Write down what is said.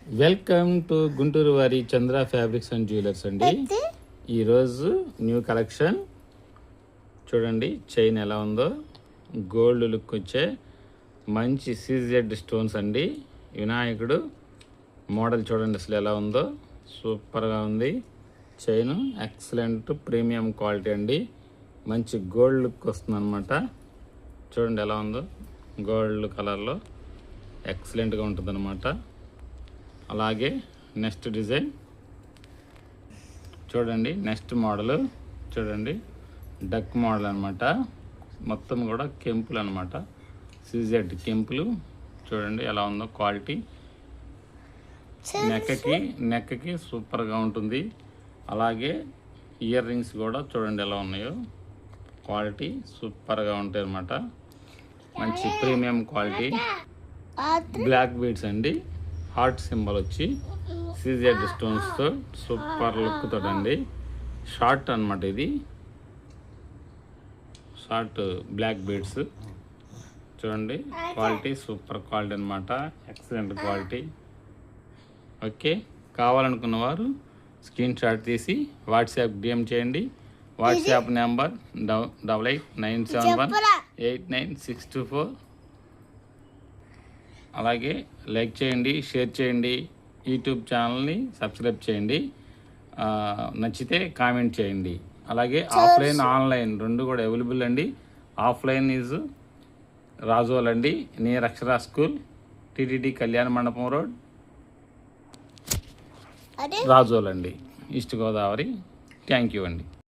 Welcome to Guntur వారి చంద్ర fabrics and jewellers అండి. ఈరోజు న్యూ కలెక్షన్ చూడండి. చైన్ ఎలా ఉందో గోల్డ్ లుక్ వచ్చే మంచి సీజెడ్ స్టోన్స్ అండి. వినాయకుడు మోడల్ చూడండి అసలు ఎలా ఉందో, సూపర్గా ఉంది. చైన్ ఎక్సలెంట్ ప్రీమియం క్వాలిటీ అండి. మంచి గోల్డ్ లుక్ వస్తుంది అనమాట. చూడండి ఎలా ఉందో, గోల్డ్ కలర్లో ఎక్సలెంట్గా ఉంటుంది అనమాట. అలాగే నెక్స్ట్ డిజైన్ చూడండి. నెక్స్ట్ మోడల్ చూడండి, డక్ మోడల్ అనమాట. మొత్తం కూడా కెంపులు అనమాట, సీజెడ్ కెంపులు. చూడండి ఎలా ఉందో క్వాలిటీ. నెక్కి సూపర్గా ఉంటుంది. అలాగే ఇయర్ రింగ్స్ కూడా చూడండి ఎలా ఉన్నాయో, క్వాలిటీ సూపర్గా ఉంటాయి అనమాట. మంచి ప్రీమియం క్వాలిటీ. బ్లాక్ బీడ్స్ అండి, హార్ట్ సింబల్ వచ్చి సీజెడ్ స్టోన్స్తో సూపర్ లుక్ తోటండి. షార్ట్ అనమాట, ఇది షార్ట్ బ్లాక్ బీడ్స్. చూడండి క్వాలిటీ సూపర్ క్వాలిటీ అనమాట, ఎక్సలెంట్ క్వాలిటీ. ఓకే, కావాలనుకున్న వారు స్క్రీన్ షాట్ తీసి వాట్సాప్ డిఎం చేయండి. WhatsApp number 8897189624. అలాగే లైక్ చేయండి, షేర్ చేయండి, యూట్యూబ్ ఛానల్ని సబ్స్క్రైబ్ చేయండి. నచ్చితే కామెంట్ చేయండి. అలాగే ఆఫ్లైన్ ఆన్లైన్ రెండు కూడా అవైలబుల్ అండి. ఆఫ్లైన్ ఈజ్ రాజోల్ అండి, నియర్ అక్షరా స్కూల్, టీటీడీ కళ్యాణ మండపం రోడ్, రాజోల్ అండి, ఈస్ట్ గోదావరి. థ్యాంక్ యూ అండి.